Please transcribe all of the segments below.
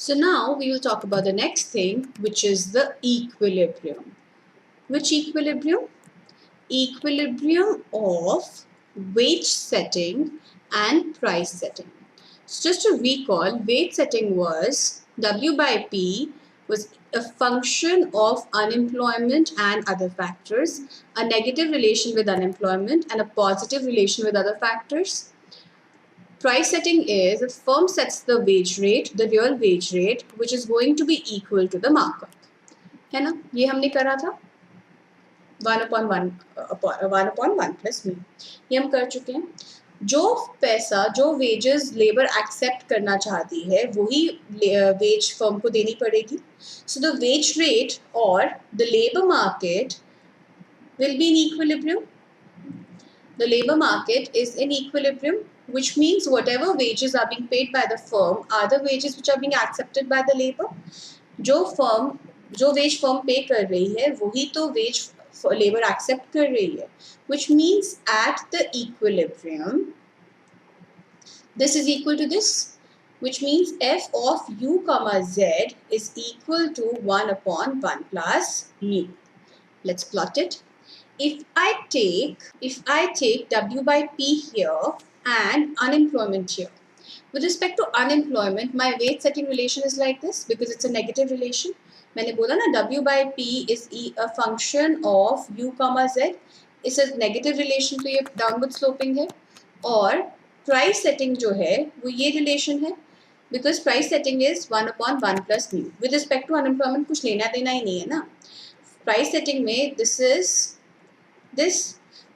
So now we will talk about the next thing, which is the equilibrium. Which equilibrium? Equilibrium of wage setting and price setting. So just to recall, wage setting was W by P was a function of unemployment and other factors, a negative relation with unemployment and a positive relation with other factors. Price setting is the firm sets the wage rate, the real wage rate, which is going to be equal to the markup. है ना, ये हमने करा था 1/1 plus मी, ये हम कर चुके हैं. जो पैसा, जो वेजेस लेबर एक्सेप्ट करना चाहती है वही वेज फर्म को देनी पड़ेगी. सो द वेज रेट और the labour market will be in equilibrium. The labor market is in equilibrium, which means whatever wages are being paid by the firm are the wages which are being accepted by the labor. जो wage firm pay कर रही है वही तो wage labor accept कर रही है, which means at the equilibrium this is equal to this, which means f of u comma z is equal to 1/1 plus mu. Let's plot it. If I take W by P here and unemployment here, with respect to unemployment, my wage setting relation is like this because it's a negative relation. मैंने बोला ना W by P is a function of U comma Z. It's a negative relation, तो ये downward sloping है. और price setting जो है वो ये relation है because price setting is 1/1 plus mu. With respect to unemployment कुछ लेना देना ही नहीं है ना. Price setting में this is this,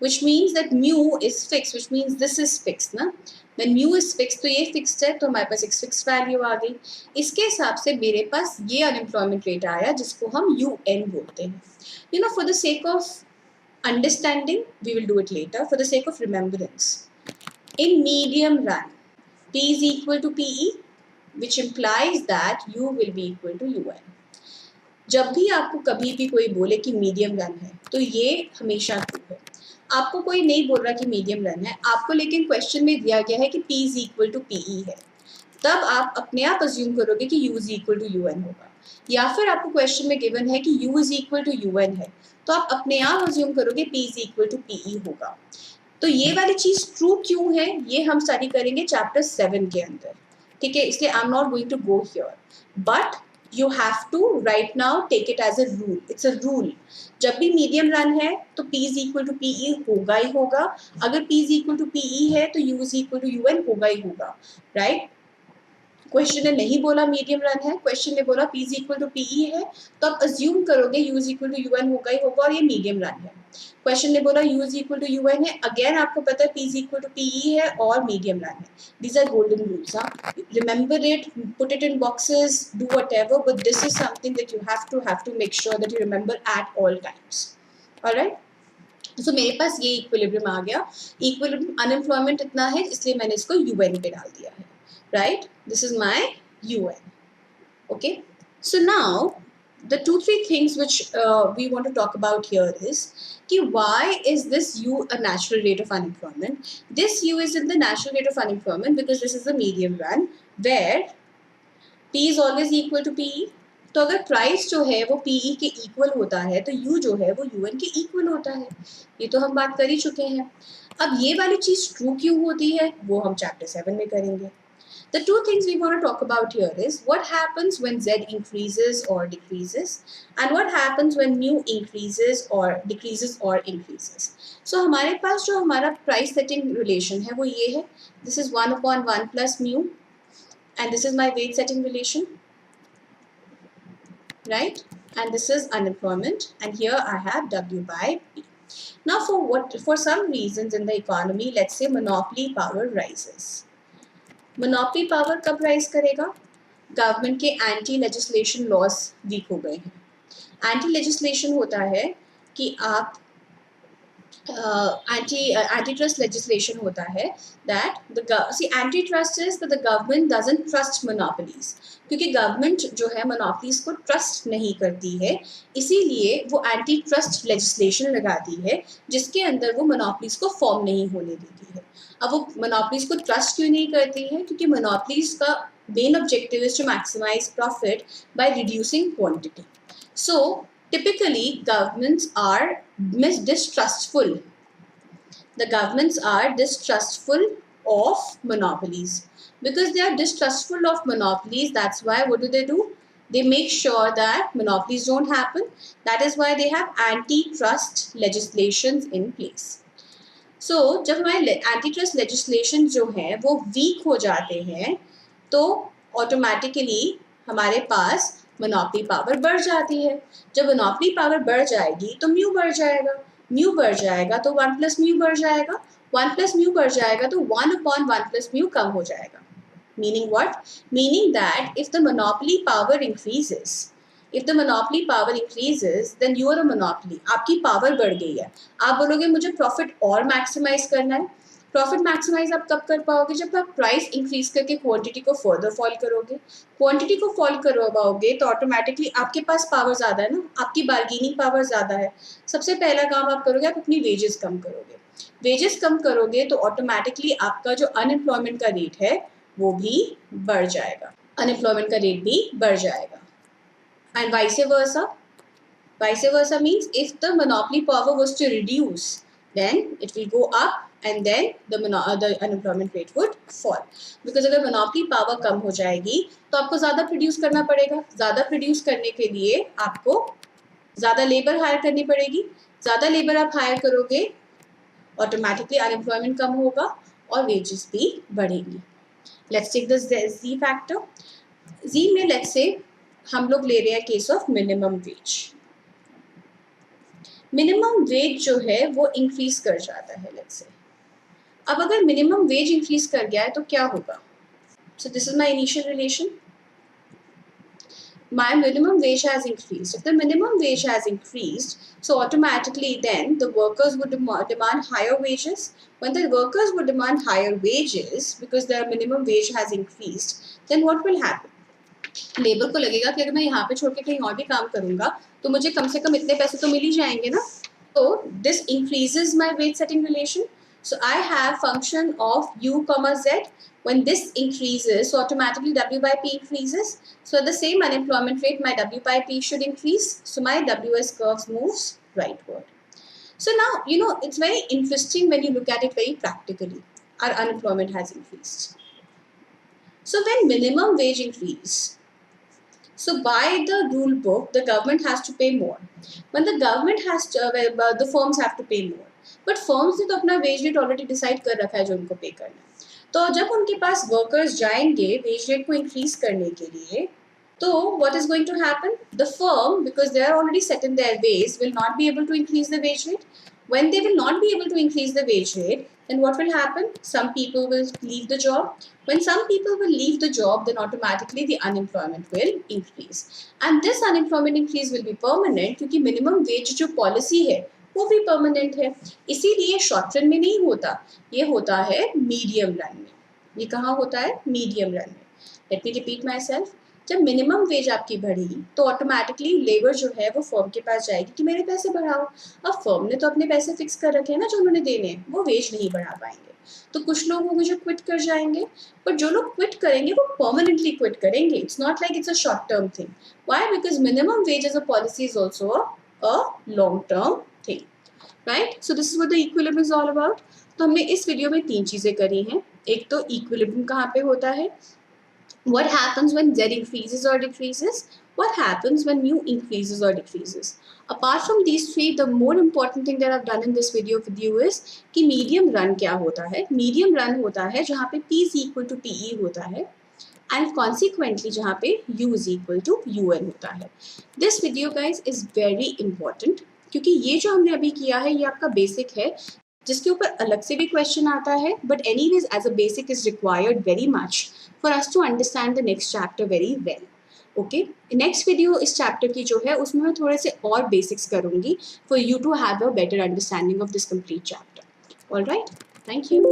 which means that mu is fixed, which means this is fixed ना. When mu is fixed तो ये fixed है, तो हमारे पास एक fixed value आ गई. इसके हिसाब से मेरे पास ये unemployment rate आया जिसको हम UN बोलते हैं. You know, for the sake of understanding, we will do it later. For the sake of remembrance, in medium run, P is equal to PE, which implies that U will be equal to UN. जब भी आपको कभी भी कोई बोले कि medium run है तो ये हमेशा ट्रू है. आपको कोई नहीं बोल रहा कि मीडियम रन है, आपको लेकिन क्वेश्चन में दिया गया है कि P is equal to PE है, तब आप अपने आप अज्यूम करोगे कि U is equal to UN होगा. या फिर आपको क्वेश्चन में गिवन है कि U is equal to UN है, तो आप अपने आप अज्यूम करोगे P is equal to PE होगा. तो ये वाली चीज ट्रू क्यों है ये हम स्टडी करेंगे चैप्टर 7 के अंदर. ठीक है, इसलिए I am not going to go here, but you have to right now take it as a rule. It's a rule. जब भी मीडियम रन है तो P is equal to PE होगा ही होगा. अगर P is equal to PE है तो U is equal to UN होगा ही होगा. राइट? क्वेश्चन ने नहीं बोला मीडियम रन है, क्वेश्चन ने बोला P is equal to PE है, तो आप अज्यूम करोगे U is equal to UN होगा ही होगा और ये मीडियम रन है. क्वेश्चन ने बोला U is equal to UN है, अगेन आपको पता है P is equal to PE है और मीडियम रन है. These are golden rules. Remember it, put it in boxes, do whatever, but this is something that you have to make sure that you remember at all times. Alright? So मेरे पास ये equilibrium आ गया. Equilibrium unemployment इतना है इसलिए मैंने इसको UN पे डाल दिया है. Right? This is my UN. Okay? So now the 2-3 things which we want to talk about here is कि why is this U a natural rate of unemployment? This U is in the natural rate of unemployment because this is the medium run where P is always equal to PE. तो अगर price जो है वो PE के equal होता है तो U जो है वो UN के इक्वल होता है. ये तो हम बात कर ही चुके हैं. अब ये वाली चीज ट्रू क्यों होती है वो हम चैप्टर 7 में करेंगे. The 2 things we want to talk about here is what happens when Z increases or decreases and what happens when mu increases or decreases or increases. So हमारे पास जो हमारा price setting relation है वो ये है. This is 1/1 plus mu and this is my wage setting relation, right? And this is unemployment and here I have W by P. Now for some reasons in the economy, let's say monopoly power rises. Monopoly power कब rise करेगा? Government के anti legislation laws week हो गए हैं. Anti legislation होता है कि आप एंटी ट्रस्ट लेजिस्लेशन होता है that anti trust is that the government doesn't trust monopolies, क्योंकि गवर्नमेंट जो है मोनोपोलीज को ट्रस्ट नहीं करती है, इसीलिए वो एंटी ट्रस्ट लेजिस्लेशन लगाती है जिसके अंदर वो मोनोपोलीज को फॉर्म नहीं होने देती है. अब वो मोनोपोलीज को ट्रस्ट क्यों नहीं करती है? क्योंकि मोनोपोलीज का main objective is to maximize profit by reducing quantity. So typically governments are distrustful. The governments are distrustful of monopolies. Because they are distrustful of monopolies, that's why what do? They make sure that monopolies don't happen. That is why they have antitrust legislations in place. So जब हमारे antitrust legislation जो है वो weak हो जाते हैं तो automatically हमारे पास monopoly power बढ़ जाती है. जब monopoly power बढ़ जाएगी तो म्यू बढ़ जाएगा. म्यू बढ़ जाएगा तो 1 plus म्यू बढ़ जाएगा. 1 plus म्यू बढ़ जाएगा तो 1 upon 1 plus म्यू कम हो जाएगा. Meaning what? Meaning that if the monopoly power increases, then you are a monopoly. आपकी पावर बढ़ गई है. आप बोलोगे मुझे प्रॉफिट और मैक्सिमाइज करना है. प्रॉफिट मैक्सिमाइज आप कब कर पाओगे? जब आप प्राइस इंक्रीज करके क्वांटिटी को फर्दर फॉल करोगे. क्वांटिटी को फॉल करवाओगे तो ऑटोमेटिकली आपके पास पावर ज़्यादा है ना, आपकी बार्गेनिंग पावर ज़्यादा है. सबसे पहला काम आप करोगे, आप अपनी वेजेस कम करोगे. वेजेस कम करोगे तो ऑटोमेटिकली आपका जो अनएम्प्लॉयमेंट का रेट है वो भी बढ़ जाएगा. अनएम्प्लॉयमेंट का रेट भी बढ़ जाएगा. And vice versa. Vice versa means if the monopoly power was to reduce, then it will go up and then the unemployment rate would fall. Because अगर monopoly power कम हो जाएगी तो आपको ज़्यादा प्रोड्यूस करना पड़ेगा. ज़्यादा प्रोड्यूस करने के लिए आपको ज़्यादा लेबर हायर करनी पड़ेगी. ज़्यादा लेबर आप हायर करोगे ऑटोमेटिकली अनएम्प्लॉयमेंट कम होगा और वेजेस भी बढ़ेंगी. Let's take the Z factor. Z में let's say हम लोग ले रहे हैं case of minimum wage. Minimum wage जो है वो इंक्रीज कर जाता है लेट्स से. अब अगर मिनिमम वेज इंक्रीज कर गया है तो क्या होगा? सो this is my initial relation. My minimum wage has increased. If the minimum wage has increased, so automatically then the workers would demand higher wages. When the workers would demand higher wages because their minimum wage has increased, then what will happen? Labour को लगेगा कि अगर मैं यहाँ पे छोड़ के कहीं और भी काम करूँगा तो मुझे कम से कम इतने पैसे तो मिल ही जाएंगे ना. तो this increases my wage setting relation. So I have function of u comma z. When this increases, so automatically w by p increases. So at the same unemployment rate, my w by p should increase. So my ws curves moves rightward. So now, it's very interesting when you look at it very practically. Our unemployment has increased. So when minimum wage increase, so by the rule book, the government has to pay more. When the government has to, the firms have to pay more. But firms ने तो अपना wage rate already decide कर रखा है जो उनको pay करना है. तो जब उनके पास workers जाएंगे wage rate को increase करने के लिए, तो what is going to happen? The firm, because they are already set in their ways, will not be able to increase the wage rate. When they will not be able to increase the wage rate, then what will happen? Some people will leave the job. When some people will leave the job, then automatically the unemployment will increase. And this unemployment increase will be permanent क्योंकि minimum wage जो policy है वो भी permanent है. इसीलिए short run में नहीं होता, ये होता है medium run में. ये कहाँ होता है? Medium run में. Let me repeat myself. जब मिनिमम वेज आपकी बढ़ी तो ऑटोमेटिकली लेबर जो है वो फर्म के पास जाएगी कि मेरे पैसे बढ़ाओ. अब फर्म ने तो अपने पैसे फिक्स कर रखे हैं ना जो उन्होंने देने हैं, वो वेज नहीं बढ़ा पाएंगे. तो कुछ लोग होंगे जो क्विट कर जाएंगे, पर जो लोग क्विट करेंगे वो परमानेंटली क्विट करेंगे. It's not like it's a short term thing. Why? Because minimum wage as a policy is also a long term thing. Right? So this is what the equilibrium is all about. तो हमने इस video में 3 चीज़ें करी हैं. एक तो equilibrium कहाँ पे होता है, what happens when z increases or decreases, what happens when mu increases or decreases. Apart from these three, the more important thing that I've done in this video with you is कि medium run क्या होता है. medium run होता है जहाँ पे p is equal to pe होता है and consequently जहाँ पे u is equal to un होता है. This video guys is very important क्योंकि ये जो हमने अभी किया है ये आपका बेसिक है जिसके ऊपर अलग से भी क्वेश्चन आता है, but anyways as a basic is required very much for us to understand the next chapter very well. Okay, next video इस चैप्टर की जो है उसमें मैं थोड़े से और बेसिक्स करूंगी for you to have a better understanding of this complete chapter. All right, thank you.